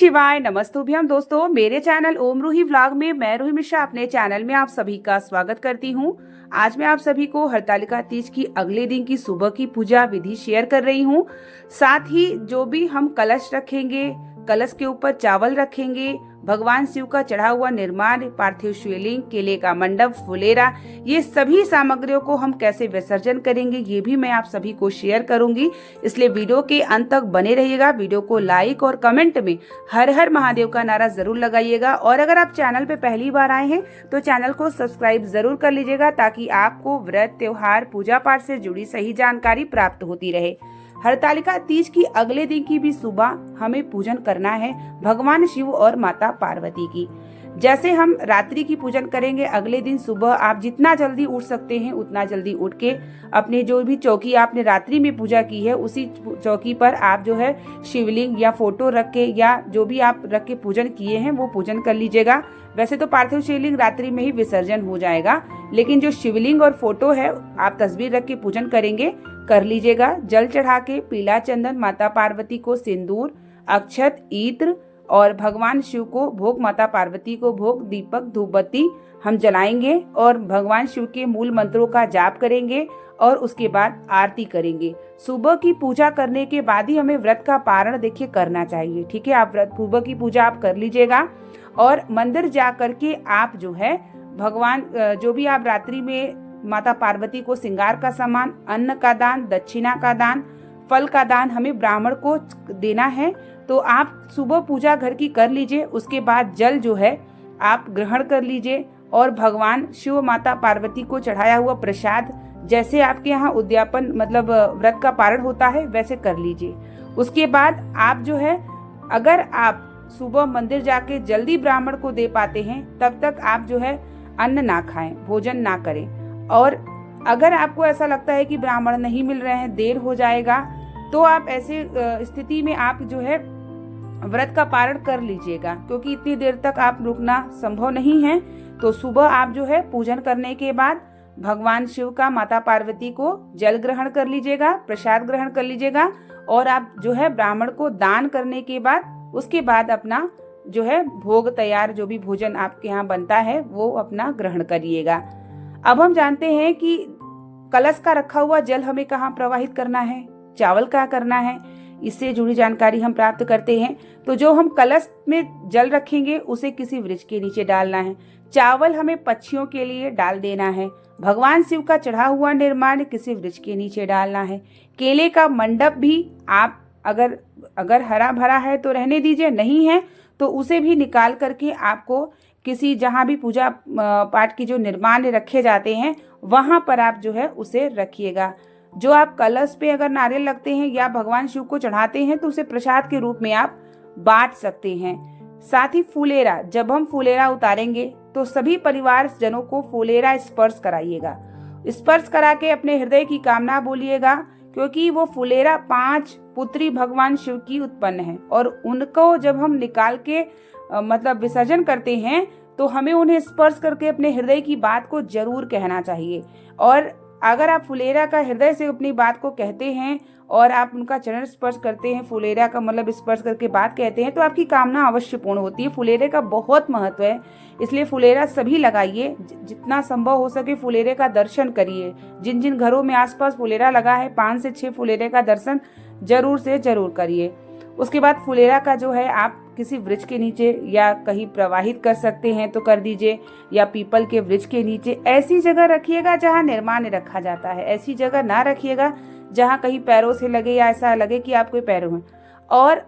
शिवाय नमस्तुभ्यम दोस्तों, मेरे चैनल ओम रूही व्लॉग में मैं रूही मिश्रा अपने चैनल में आप सभी का स्वागत करती हूं। आज मैं आप सभी को हरतालिका तीज की अगले दिन की सुबह की पूजा विधि शेयर कर रही हूं। साथ ही जो भी हम कलश रखेंगे, कलश के ऊपर चावल रखेंगे, भगवान शिव का चढ़ा हुआ निर्माण, पार्थिव शिवलिंग, केले का मंडप, फुलेरा, ये सभी सामग्रियों को हम कैसे विसर्जन करेंगे ये भी मैं आप सभी को शेयर करूंगी। इसलिए वीडियो के अंत तक बने रहिएगा। वीडियो को लाइक और कमेंट में हर हर महादेव का नारा जरूर लगाइएगा। और अगर आप चैनल पे पहली बार आए हैं तो चैनल को सब्सक्राइब जरूर कर लीजिएगा, ताकि आपको व्रत, त्योहार, पूजा पाठ से जुड़ी सही जानकारी प्राप्त होती रहे। हरतालिका तीज की अगले दिन की भी सुबह हमें पूजन करना है भगवान शिव और माता पार्वती की। जैसे हम रात्रि की पूजन करेंगे, अगले दिन सुबह आप जितना जल्दी उठ सकते हैं उतना जल्दी उठ के अपने जो भी चौकी आपने रात्रि में पूजा की है उसी चौकी पर आप जो है शिवलिंग या फोटो रख के या जो भी आप रख के पूजन किए हैं वो पूजन कर लीजिएगा। वैसे तो पार्थिव शिवलिंग रात्रि में ही विसर्जन हो जाएगा, लेकिन जो शिवलिंग और फोटो है आप तस्वीर रख के पूजन करेंगे कर लीजिएगा। जल चढ़ा के पीला चंदन, माता पार्वती को सिंदूर, अक्षत, इत्र और भगवान शिव को भोग, माता पार्वती को भोग, दीपक, धूपबत्ती हम जलाएंगे और भगवान शिव के मूल मंत्रों का जाप करेंगे और उसके बाद आरती करेंगे। सुबह की पूजा करने के बाद ही हमें व्रत का पारण देखिए करना चाहिए। ठीक है, आप व्रत सुबह की पूजा आप कर लीजिएगा और मंदिर जा करके आप जो है भगवान जो भी आप रात्रि में माता पार्वती को श्रृंगार का सामान, अन्न का दान, दक्षिणा का दान, फल का दान हमें ब्राह्मण को देना है। तो आप सुबह पूजा घर की कर लीजिए, उसके बाद जल जो है आप ग्रहण कर लीजिए और भगवान शिव माता पार्वती को चढ़ाया हुआ प्रसाद जैसे आपके यहाँ उद्यापन मतलब व्रत का पारण होता है वैसे कर लीजिए। उसके बाद आप जो है अगर आप सुबह मंदिर जाके जल्दी ब्राह्मण को दे पाते हैं तब तक आप जो है अन्न ना खाएं, भोजन ना करें। और अगर आपको ऐसा लगता है कि ब्राह्मण नहीं मिल रहे हैं, देर हो जाएगा, तो आप ऐसे स्थिति में आप जो है व्रत का पारण कर लीजिएगा, क्योंकि इतनी देर तक आप रुकना संभव नहीं है। तो सुबह आप जो है पूजन करने के बाद भगवान शिव का, माता पार्वती को जल ग्रहण कर लीजिएगा, प्रसाद ग्रहण कर लीजिएगा और आप जो है ब्राह्मण को दान करने के बाद उसके बाद अपना जो है भोग तैयार, जो भी भोजन आपके यहाँ बनता है वो अपना ग्रहण करिएगा। अब हम जानते हैं कि कलश का रखा हुआ जल हमें कहाँ प्रवाहित करना है, चावल का करना है, इससे जुड़ी जानकारी हम प्राप्त करते हैं। तो जो हम कलश में जल रखेंगे उसे किसी वृक्ष के नीचे डालना है। चावल हमें पक्षियों के लिए डाल देना है। भगवान शिव का चढ़ा हुआ निर्माण किसी वृक्ष के नीचे डालना है। केले का मंडप भी आप अगर हरा भरा है तो रहने दीजिए, नहीं है तो उसे भी निकाल करके आपको किसी जहाँ भी पूजा पाठ की जो निर्माण रखे जाते हैं वहां पर आप जो है उसे रखिएगा। जो आप कलश पे अगर नारियल लगते हैं या भगवान शिव को चढ़ाते हैं तो उसे प्रसाद के रूप में आप बांट सकते हैं। साथ ही फुलेरा, जब हम फुलेरा उतारेंगे तो सभी परिवार जनों को फुलेरा स्पर्श कराइएगा। स्पर्श करा के अपने हृदय की कामना बोलिएगा, क्योंकि वो फुलेरा 5 पुत्री भगवान शिव की उत्पन्न है और उनको जब हम निकाल के मतलब विसर्जन करते हैं तो हमें उन्हें स्पर्श करके अपने हृदय की बात को जरूर कहना चाहिए। और अगर आप फुलेरा का हृदय से अपनी बात को कहते हैं और आप उनका चरण स्पर्श करते हैं, फुलेरा का मतलब स्पर्श करके बात कहते हैं, तो आपकी कामना अवश्य पूर्ण होती है। फुलेरे का बहुत महत्व है, इसलिए फुलेरा सभी लगाइए। जितना संभव हो सके फुलेरे का दर्शन करिए। जिन जिन घरों में आसपास फुलेरा लगा है 5 से 6 फुलेरे का दर्शन जरूर से जरूर करिए। उसके बाद फुलेरा का जो है आप किसी वृक्ष के नीचे या कहीं प्रवाहित कर सकते हैं तो कर दीजिए, या पीपल के वृक्ष के नीचे। ऐसी जगह रखिएगा जहाँ निर्माण रखा जाता है, ऐसी जगह ना रखिएगा जहाँ कहीं पैरों से लगे या ऐसा लगे कि आप कोई पैरों हैं। और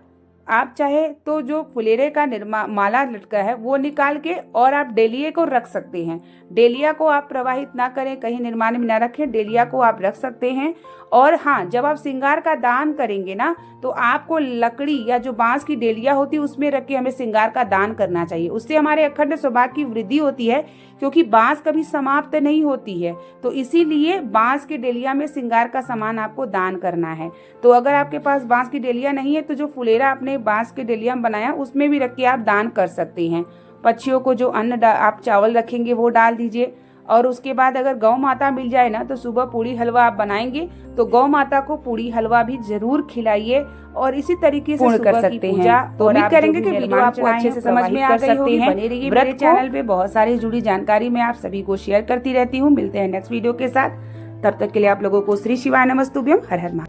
आप चाहे तो जो फुलेरे का माला लटका है वो निकाल के और आप डेलिये को रख सकते हैं। डेलिया को आप प्रवाहित ना करें, कहीं निर्माण में ना रखें, डेलिया को आप रख सकते हैं। और हाँ, जब आप श्रृंगार का दान करेंगे ना तो आपको लकड़ी या जो बांस की डेलिया होती है उसमें रख के हमें श्रृंगार का दान करना चाहिए। उससे हमारे अखंड सौभाग्य की वृद्धि होती है, क्योंकि बांस कभी समाप्त नहीं होती है। तो इसीलिए बांस की डेलिया में श्रृंगार का सामान आपको दान करना है। तो अगर आपके पास बांस की डेलिया नहीं है तो जो फुलेरा आपने बांस के डेलिया में बनाया उसमें भी रख के आप दान कर सकते हैं। पक्षियों को जो अन्न आप चावल रखेंगे वो डाल दीजिए। और उसके बाद अगर गौ माता मिल जाए ना तो सुबह पूड़ी हलवा आप बनाएंगे तो गौ माता को पूड़ी हलवा भी जरूर खिलाइए और इसी तरीके से सुबह की पूजा। तो उम्मीद करेंगे कि वीडियो आपको अच्छे से समझ में आ गई होगी। बने रहिए मेरे चैनल पे, बहुत सारी जुड़ी जानकारी मैं आप सभी को शेयर करती रहती हूँ। मिलते हैं नेक्स्ट वीडियो के साथ, तब तक के लिए आप लोगों को श्री शिवाय नमस्तुभ्यम। हर हर महादेव।